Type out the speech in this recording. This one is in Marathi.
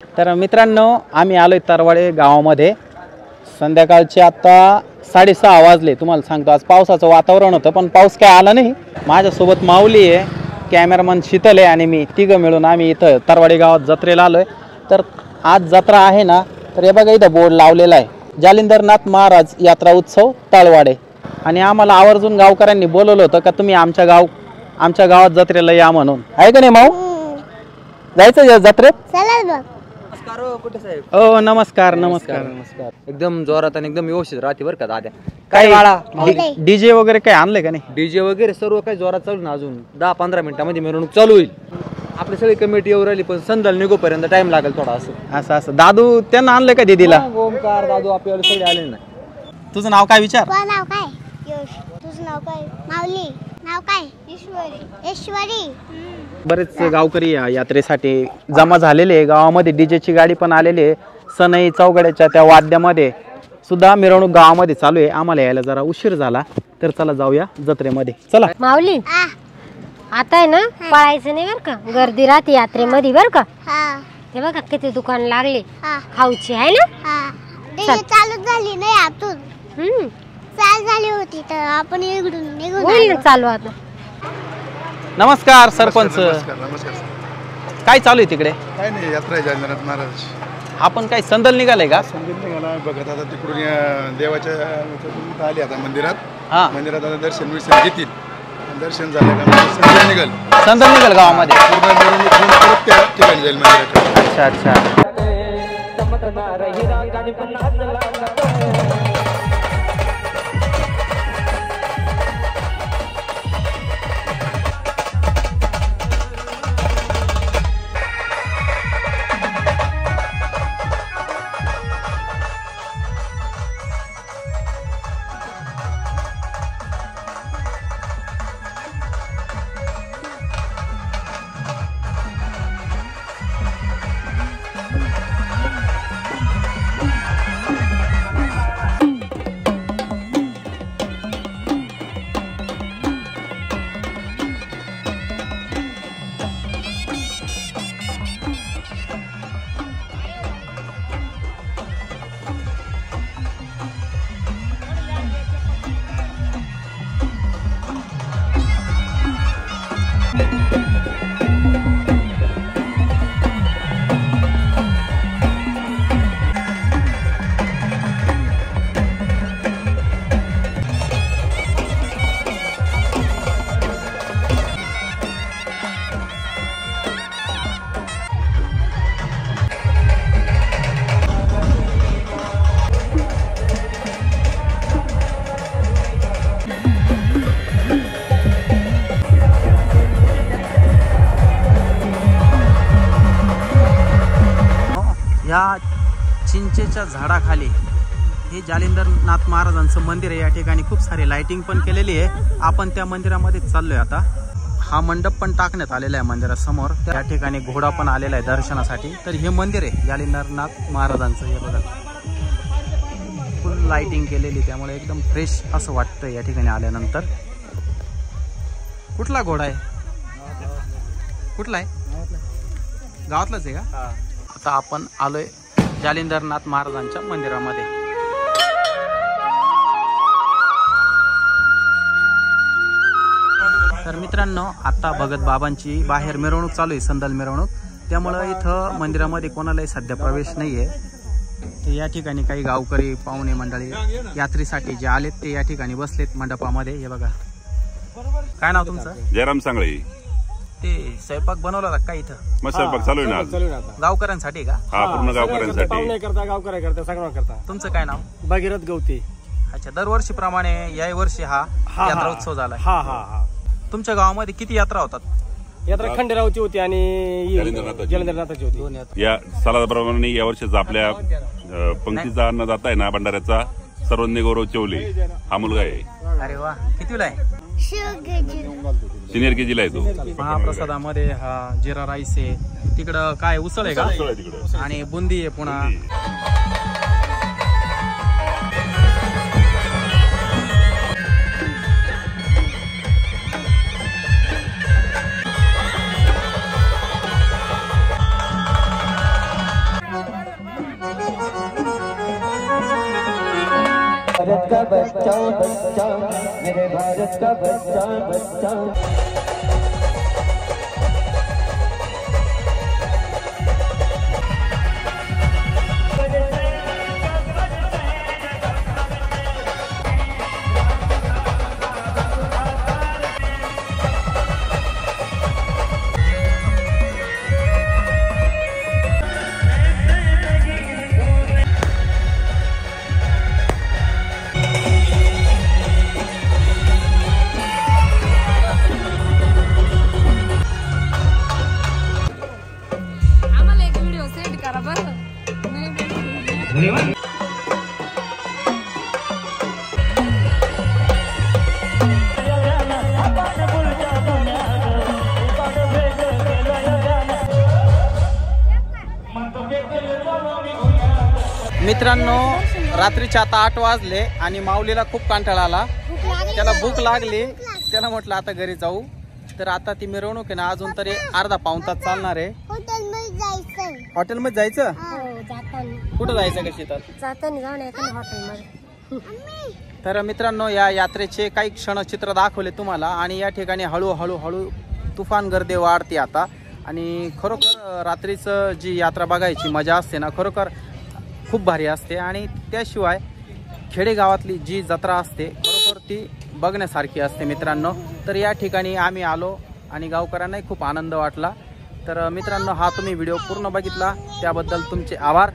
तर मित्रांनो आम्ही आलोय तरवाडे गावामध्ये। संध्याकाळचे आता 6:30 वाजले। तुम्हाला सांगतो आज पावसाचं वातावरण होतं पण पाऊस काय आला नाही। माझ्यासोबत माऊली आहे, कॅमेरामन शीतल आहे आणि मी तिघं मिळून आम्ही इथं तरवाडे गावात जत्रेला आलोय। तर आज जत्रा आहे ना, तर हे बघा इथं बोर्ड लावलेला आहे जालिंदरनाथ महाराज यात्रा उत्सव तळवाडे। आणि आम्हाला आवर्जून गावकऱ्यांनी बोलवलं होतं का तुम्ही आमच्या गावात जत्रेला या म्हणून। आहे का नाही माऊ? जायचं जत्रेत? चला बघ। नमस्कार हो कुठे साहेब। हो नमस्कार नमस्कार नमस्कार। एकदम जोरात आणि एकदम व्यवस्थित राहते बरं का दाद्या। काय बाळा डीजे वगैरे काय आणले का नाही? डीजे वगैरे सर्व काही जोरात चालू ना, अजून 10-15 मिनिटांमध्ये मिरवणूक चालू होईल। आपली सगळी कमिटी येऊ राहिली पण संदल निघोपर्यंत टाइम लागेल थोडा। असं दादू त्यांना आणलं का दीदीला? ओमकार दादू आपल्याला सगळे आले नाही। तुझं नाव काय विचार? तुझं नाव काय? यश। तुझं नाव काय? माऊली। नाव काय? ईश्वरी। ईश्वरी। बरेच गावकरी या यात्रेसाठी जमा झालेले आहे। गावामध्ये डीजेची गाडी पण आलेली आहे। सनई चौघड्याच्या त्या वाद्यामध्ये सुद्धा मिरवणूक गावामध्ये चालू आहे। आम्हाला यायला जरा उशीर झाला तर चला जाऊया जत्रेमध्ये। चला माऊली आता आहे ना, पळायचं नाही बर का, गर्दी राहते यात्रेमध्ये बर का। हे बघा किती दुकान लागले खाऊची आहे ना। चालू झाली नाही आतून चाल झाली होती तर आपण इकडून निघून होईल ना चालू आता। नमस्कार सरपंच। नमस्कार। काय चालू आहे तिकडे? काय नाही, यात्रा आहे जालिंदरनाथ महाराज। आपण काय संदल निघाले का? समजून निघाला बघत आता तिकडून देवाच्या ह्याच्यातून आली आता मंदिरात। मंदिरात आता दर्शन घेतील। दर्शन झालं का संदल निघाल गावामध्ये पूर्ण मिरवणूक होऊन परत त्या ठिकाणी जाईल मंदिराकडे। अच्छा अच्छा। या चिंचेच्या झाडाखाली हे जालिंदरनाथ महाराजांचं मंदिर आहे। या ठिकाणी खूप सारी लाइटिंग पण केलेली आहे। आपण त्या मंदिरामध्ये चाललोय आता। हा मंडप पण टाकण्यात आलेला आहे मंदिरासमोर। त्या ठिकाणी घोडा पण आलेला आहे दर्शनासाठी। तर हे मंदिर आहे जालिंदरनाथ महाराजांचं। हे बघा फुल लाइटिंग केलेली, त्यामुळे एकदम फ्रेश असं वाटतं या ठिकाणी आल्यानंतर। कुठला घोडा आहे? कुठला आहे? गावातलाच आहे का? आता आपण आलोय जालिंदरनाथ महाराजांच्या मंदिरामध्ये। तर मित्रांनो आता भगत बाबांची बाहेर मिरवणूक चालू आहे, संदल मिरवणूक। त्यामुळे इथं मंदिरामध्ये कोणालाही सध्या प्रवेश नाहीये। तर या ठिकाणी काही गावकरी पाहुणे मंडळी यात्रेसाठी जे आलेत ते या ठिकाणी बसलेत मंडपामध्ये। हे बघा, काय नाव तुमचं? जयराम सांगळे। ते स्वयंपाक बनवला का इथं? मग स्वयंपाक चालू आहे ना गावकऱ्यांसाठी का? हा, पूर्ण गावकऱ्यांसाठी। गावकऱ्या करता सगळं करता। तुमचं काय नाव? भगीरथ गवते। अच्छा, दरवर्षी प्रमाणे याही वर्षी हा यात्रा उत्सव झाला। हा हा हा। तुमच्या गावामध्ये किती यात्रा होतात? यात्रा खंडेरावची होती आणि जालिंदरनाथाची होती। या सालाप्रमाणे या वर्षीच आपल्या पंक्तीचा अन्नदाता आहे ना भंडाऱ्याचा सर्वज्ञ गौरव चौले हा मुलगा आहे। अरे वा, कितीला आहे? सिनियर केजीला आहे तो। महाप्रसादामध्ये हा जिरा राईस आहे, तिकडं काय उसळ आहे का? आणि बुंदी आहे पुन्हा। मित्रांनो, रात्रीचे आता 8 वाजले आणि माऊलीला खूप कंटाळा आला. त्याला भूक लागली. त्याला म्हटलं आता घरी जाऊ. तर आता ती मिरवणूक आहे ना अजून तरी अर्धा पाऊण तास चालणार आहे. हॉटेलमध्ये जायचं. कुठं जायचं का शेतात? तर मित्रांनो, या यात्रेचे काही क्षणचित्र दाखवले तुम्हाला आणि या ठिकाणी हळूहळू तुफान गर्दी वाढते आता. आणि खरोखर रात्रीचं जी यात्रा बघायची मजा असते ना, खरोखर खूप भारी असते. आणि त्याशिवाय खेडेगावातली जी जत्रा असते खरोखर ती बघण्यासारखी असते मित्रांनो. तर या ठिकाणी आम्ही आलो आणि गावकऱ्यांनाही खूप आनंद वाटला. तर मित्रांनो, हा तुम्ही व्हिडिओ पूर्ण बघितला त्याबद्दल तुमचे आभार.